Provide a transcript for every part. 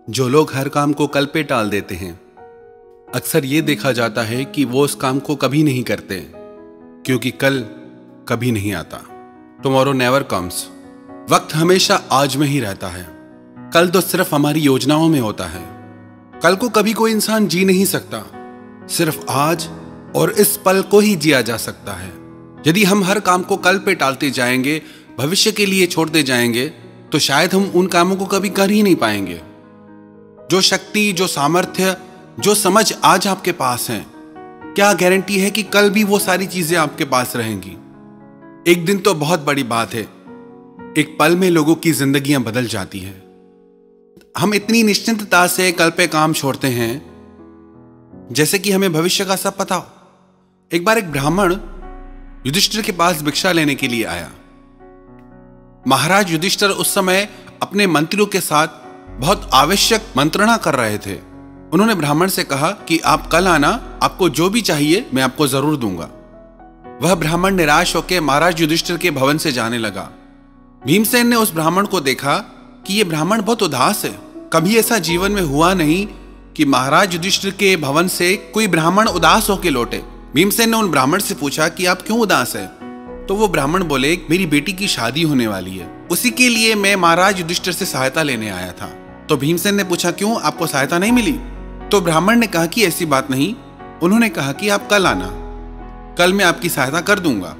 जो लोग हर काम को कल पे टाल देते हैं, अक्सर ये देखा जाता है कि वो उस काम को कभी नहीं करते, क्योंकि कल कभी नहीं आता। Tomorrow never comes. वक्त हमेशा आज में ही रहता है। कल तो सिर्फ हमारी योजनाओं में होता है। कल को कभी कोई इंसान जी नहीं सकता, सिर्फ आज और इस पल को ही जिया जा सकता है। यदि हम हर काम को कल पे टालते जाएंगे, भविष्य के लिए छोड़ते जाएंगे, तो शायद हम उन कामों को कभी कर ही नहीं पाएंगे। जो शक्ति, जो सामर्थ्य, जो समझ आज आपके पास है, क्या गारंटी है कि कल भी वो सारी चीजें आपके पास रहेंगी? एक दिन तो बहुत बड़ी बात है, एक पल में लोगों की जिंदगियां बदल जाती हैं। हम इतनी निश्चिंतता से कल पे काम छोड़ते हैं जैसे कि हमें भविष्य का सब पता हो। एक बार एक ब्राह्मण युधिष्ठिर के पास भिक्षा लेने के लिए आया। महाराज युधिष्ठिर उस समय अपने मंत्रियों के साथ बहुत आवश्यक मंत्रणा कर रहे थे। उन्होंने ब्राह्मण से कहा कि आप कल आना, आपको जो भी चाहिए मैं आपको जरूर दूंगा। वह ब्राह्मण निराश होकर महाराज युधिष्ठिर के भवन से जाने लगा। भीमसेन ने उस ब्राह्मण को देखा कि यह ब्राह्मण बहुत उदास है। कभी ऐसा जीवन में हुआ नहीं कि महाराज युधिष्ठिर के भवन से कोई ब्राह्मण उदास होकर लौटे। भीमसेन ने उन ब्राह्मण से पूछा कि आप क्यों उदास है? तो वो ब्राह्मण बोले, मेरी बेटी की शादी होने वाली है, उसी के लिए मैं महाराज युधिष्ठिर से सहायता लेने आया था। तो भीमसेन ने पूछा, क्यों, आपको सहायता नहीं मिली? तो ब्राह्मण ने कहा कि ऐसी बात नहीं। उन्होंने कहा कि आप कल आना, कल मैं आपकी सहायता कर दूंगा।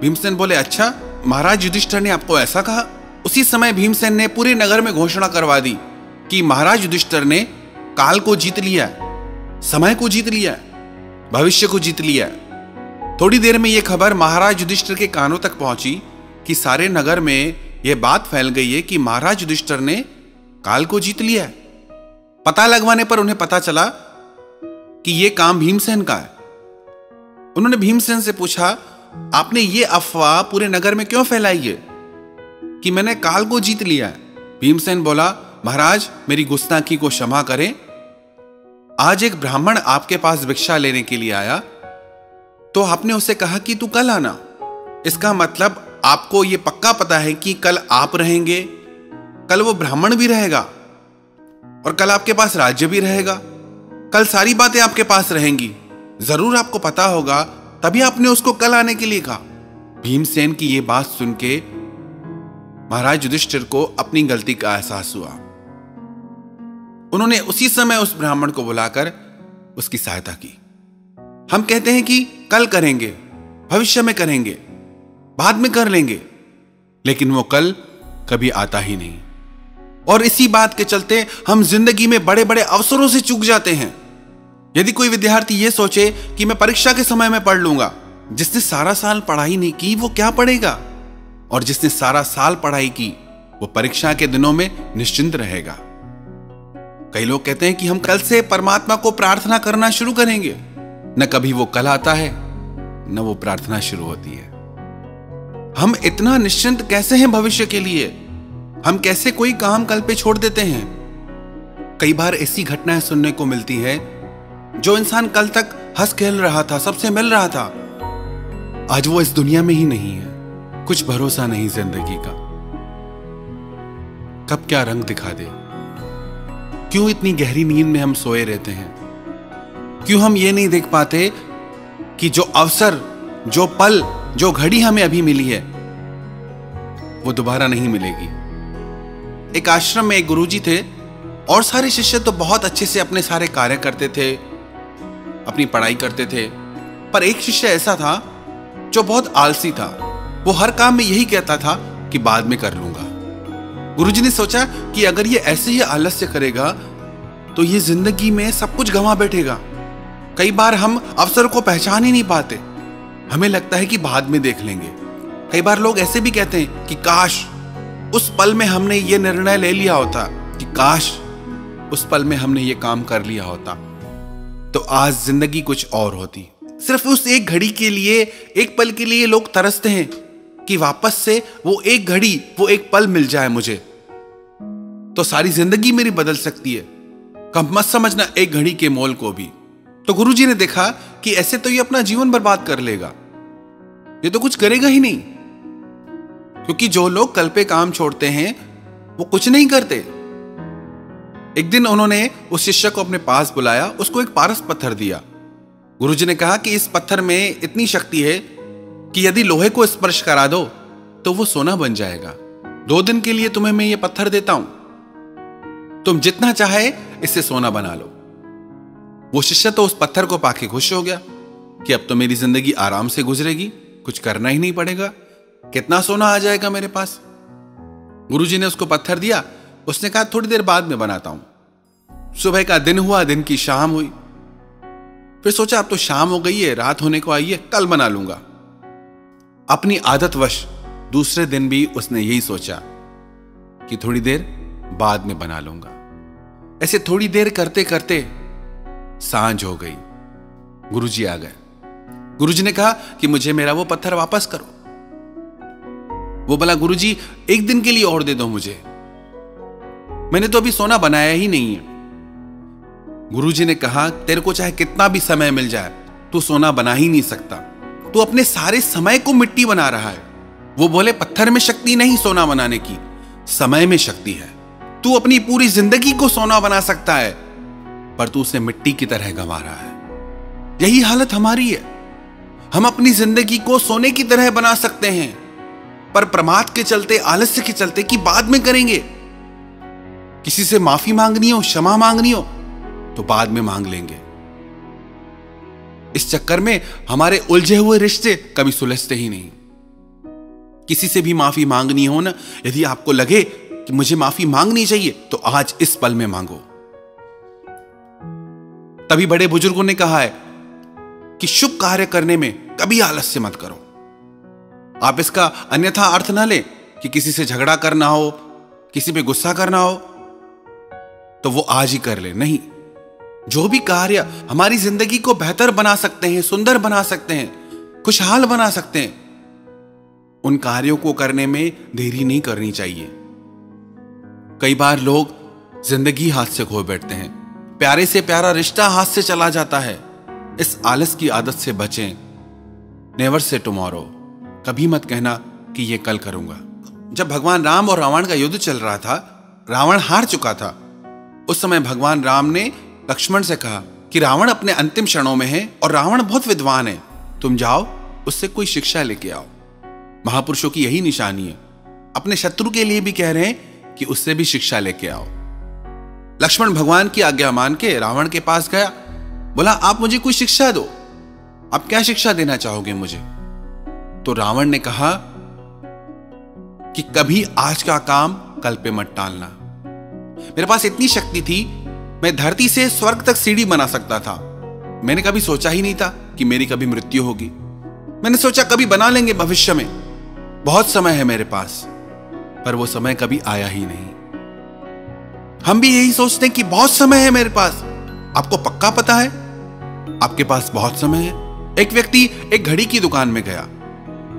भीमसेन बोले, अच्छा, महाराज युधिष्ठिर ने आपको ऐसा कहा? उसी समय भीमसेन ने पूरे नगर में घोषणा करवा दी कि महाराज युधिष्ठिर ने काल को जीत लिया है, समय को जीत लिया है, भविष्य को जीत लिया है। थोड़ी देर में यह खबर महाराज युधिष्ठिर के कानों तक पहुंची कि सारे नगर में यह बात फैल गई है कि महाराज युधिष्ठिर ने काल को जीत लिया है। पता लगवाने पर उन्हें पता चला कि यह काम भीमसेन का है। उन्होंने भीमसेन से पूछा, आपने ये अफवाह पूरे नगर में क्यों फैलाई है कि मैंने काल को जीत लिया है? भीमसेन बोला, महाराज, मेरी गुस्ताखी को क्षमा करें। आज एक ब्राह्मण आपके पास भिक्षा लेने के लिए आया, तो आपने उसे कहा कि तू कल आना। इसका मतलब आपको यह पक्का पता है कि कल आप रहेंगे, कल वो ब्राह्मण भी रहेगा और कल आपके पास राज्य भी रहेगा। कल सारी बातें आपके पास रहेंगी। जरूर आपको पता होगा, तभी आपने उसको कल आने के लिए कहा। भीमसेन की यह बात सुन के महाराज युधिष्ठिर को अपनी गलती का एहसास हुआ। उन्होंने उसी समय उस ब्राह्मण को बुलाकर उसकी सहायता की। हम कहते हैं कि कल करेंगे, भविष्य में करेंगे, बाद में कर लेंगे, लेकिन वो कल कभी आता ही नहीं। और इसी बात के चलते हम जिंदगी में बड़े बड़े अवसरों से चूक जाते हैं। यदि कोई विद्यार्थी यह सोचे कि मैं परीक्षा के समय में पढ़ लूंगा, जिसने सारा साल पढ़ाई नहीं की वो क्या पढ़ेगा? और जिसने सारा साल पढ़ाई की वो परीक्षा के दिनों में निश्चिंत रहेगा। कई लोग कहते हैं कि हम कल से परमात्मा को प्रार्थना करना शुरू करेंगे। न कभी वो कल आता है, न वो प्रार्थना शुरू होती है। हम इतना निश्चिंत कैसे हैं भविष्य के लिए? हम कैसे कोई काम कल पे छोड़ देते हैं? कई बार ऐसी घटनाएं सुनने को मिलती है, जो इंसान कल तक हंस खेल रहा था, सबसे मिल रहा था, आज वो इस दुनिया में ही नहीं है। कुछ भरोसा नहीं जिंदगी का, कब क्या रंग दिखा दे। क्यों इतनी गहरी नींद में हम सोए रहते हैं? क्यों हम ये नहीं देख पाते कि जो अवसर, जो पल, जो घड़ी हमें अभी मिली है वो दोबारा नहीं मिलेगी। एक आश्रम में एक गुरुजी थे और सारे शिष्य तो बहुत अच्छे से अपने सारे कार्य करते थे, अपनी पढ़ाई करते थे, पर एक शिष्य ऐसा था जो बहुत आलसी था। वो हर काम में यही कहता था कि बाद में कर लूंगा। गुरुजी ने सोचा कि अगर ये ऐसे ही आलस्य करेगा तो ये जिंदगी में सब कुछ गंवा बैठेगा। कई बार हम अवसर को पहचान ही नहीं पाते, हमें लगता है कि बाद में देख लेंगे। कई बार लोग ऐसे भी कहते हैं कि काश उस पल में हमने ये निर्णय ले लिया होता, कि काश उस पल में हमने ये काम कर लिया होता, तो आज जिंदगी कुछ और होती। सिर्फ उस एक घड़ी के लिए, एक पल के लिए लोग तरसते हैं कि वापस से वो एक घड़ी, वो एक पल मिल जाए मुझे, तो सारी जिंदगी मेरी बदल सकती है। कम मत समझना एक घड़ी के मोल को भी। तो गुरुजी ने देखा कि ऐसे तो ये अपना जीवन बर्बाद कर लेगा, ये तो कुछ करेगा ही नहीं। क्योंकि जो लोग कल पे काम छोड़ते हैं वो कुछ नहीं करते, एक दिन उन्होंने उस शिष्य को अपने पास बुलाया, उसको एक पारस पत्थर दिया। गुरुजी ने कहा कि इस पत्थर में इतनी शक्ति है कि यदि लोहे को स्पर्श करा दो तो वो सोना बन जाएगा। 2 दिन के लिए तुम्हें मैं ये पत्थर देता हूं, तुम जितना चाहे इससे सोना बना लो। वो शिष्य तो उस पत्थर को पाके खुश हो गया कि अब तो मेरी जिंदगी आराम से गुजरेगी, कुछ करना ही नहीं पड़ेगा, कितना सोना आ जाएगा मेरे पास। गुरुजी ने उसको पत्थर दिया, उसने कहा थोड़ी देर बाद में बनाता हूं। सुबह का दिन हुआ, दिन की शाम हुई, फिर सोचा अब तो शाम हो गई है, रात होने को आई है, कल बना लूंगा। अपनी आदतवश दूसरे दिन भी उसने यही सोचा कि थोड़ी देर बाद में बना लूंगा। ऐसे थोड़ी देर करते करते सांझ हो गई। गुरुजी आ गए। गुरुजी ने कहा कि मुझे मेरा वो पत्थर वापस करो। वो बोला गुरुजी एक दिन के लिए और दे दो मुझे, मैंने तो अभी सोना बनाया ही नहीं है। गुरुजी ने कहा तेरे को चाहे कितना भी समय मिल जाए तू सोना बना ही नहीं सकता, तू अपने सारे समय को मिट्टी बना रहा है। वो बोले पत्थर में शक्ति नहीं सोना बनाने की, समय में शक्ति है। तू अपनी पूरी जिंदगी को सोना बना सकता है पर तू उसे मिट्टी की तरह गंवा रहा है। यही हालत हमारी है। हम अपनी जिंदगी को सोने की तरह बना सकते हैं पर प्रमाद के चलते, आलस्य के चलते कि बाद में करेंगे, किसी से माफी मांगनी हो, क्षमा मांगनी हो तो बाद में मांग लेंगे। इस चक्कर में हमारे उलझे हुए रिश्ते कभी सुलझते ही नहीं। किसी से भी माफी मांगनी हो ना, यदि आपको लगे कि मुझे माफी मांगनी चाहिए तो आज इस पल में मांगो। तभी बड़े बुजुर्गों ने कहा है कि शुभ कार्य करने में कभी आलस्य मत करो। आप इसका अन्यथा अर्थ ना लें कि किसी से झगड़ा करना हो, किसी पे गुस्सा करना हो तो वो आज ही कर ले। नहीं, जो भी कार्य हमारी जिंदगी को बेहतर बना सकते हैं, सुंदर बना सकते हैं, खुशहाल बना सकते हैं, उन कार्यों को करने में देरी नहीं करनी चाहिए। कई बार लोग जिंदगी हाथ से खो बैठते हैं, प्यारे से प्यारा रिश्ता हाथ से चला जाता है। इस आलस की आदत से बचें। नेवर से टुमारो, कभी मत कहना कि ये कल करूंगा। जब भगवान राम और रावण का युद्ध चल रहा था, रावण हार चुका था। उस समय भगवान राम ने लक्ष्मण से कहा कि रावण अपने अंतिम क्षणों में है और रावण बहुत विद्वान है, तुम जाओ उससे कोई शिक्षा लेके आओ। महापुरुषों की यही निशानी है, अपने शत्रु के लिए भी कह रहे हैं कि उससे भी शिक्षा लेके आओ। लक्ष्मण भगवान की आज्ञा मान के रावण के पास गया, बोला आप मुझे कोई शिक्षा दो, आप क्या शिक्षा देना चाहोगे मुझे? तो रावण ने कहा कि कभी आज का काम कल पे मत टालना। मेरे पास इतनी शक्ति थी, मैं धरती से स्वर्ग तक सीढ़ी बना सकता था। मैंने कभी सोचा ही नहीं था कि मेरी कभी मृत्यु होगी। मैंने सोचा कभी बना लेंगे भविष्य में, बहुत समय है मेरे पास, पर वो समय कभी आया ही नहीं। हम भी यही सोचते हैं कि बहुत समय है मेरे पास। आपको पक्का पता है आपके पास बहुत समय है? एक व्यक्ति एक घड़ी की दुकान में गया,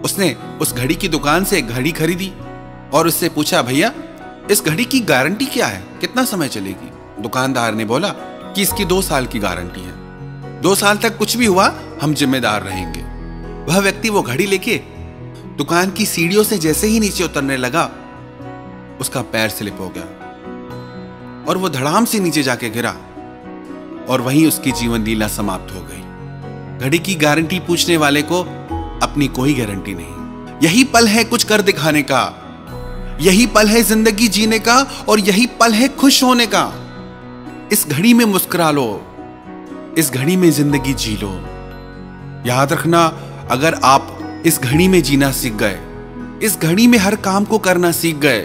उसने उस घड़ी की दुकान से एक घड़ी खरीदी और उससे पूछा भैया इस घड़ी की गारंटी क्या है, कितना समय चलेगी? दुकानदार ने बोला कि इसकी 2 साल की गारंटी है, 2 साल तक कुछ भी हुआ हम जिम्मेदार रहेंगे। वह व्यक्ति वो घड़ी लेके दुकान की सीढ़ियों से जैसे ही नीचे उतरने लगा, उसका पैर स्लिप हो गया और वो धड़ाम से नीचे जाके गिरा और वहीं उसकी जीवन लीला समाप्त हो गई। घड़ी की गारंटी पूछने वाले को अपनी कोई गारंटी नहीं। यही पल है कुछ कर दिखाने का, यही पल है जिंदगी जीने का और यही पल है खुश होने का। इस घड़ी में मुस्कुरा लो, इस घड़ी में जिंदगी जी लो। याद रखना, अगर आप इस घड़ी में जीना सीख गए, इस घड़ी में हर काम को करना सीख गए,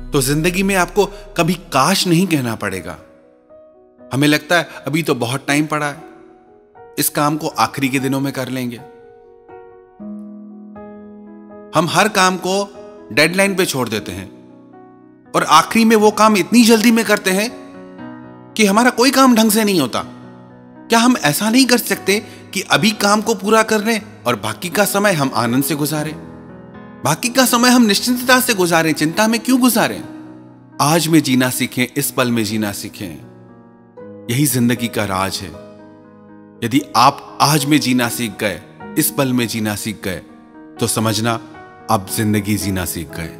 तो जिंदगी में आपको कभी काश नहीं कहना पड़ेगा। हमें लगता है अभी तो बहुत टाइम पड़ा है, इस काम को आखिरी के दिनों में कर लेंगे। हम हर काम को डेडलाइन पे छोड़ देते हैं और आखिरी में वो काम इतनी जल्दी में करते हैं कि हमारा कोई काम ढंग से नहीं होता। क्या हम ऐसा नहीं कर सकते कि अभी काम को पूरा कर लें और बाकी का समय हम आनंद से गुजारें, बाकी का समय हम निश्चिंतता से गुजारें, चिंता में क्यों गुजारें? आज में जीना सीखें, इस पल में जीना सीखें, यही जिंदगी का राज है। यदि आप आज में जीना सीख गए, इस पल में जीना सीख गए, तो समझना आप जिंदगी जीना सीख गए।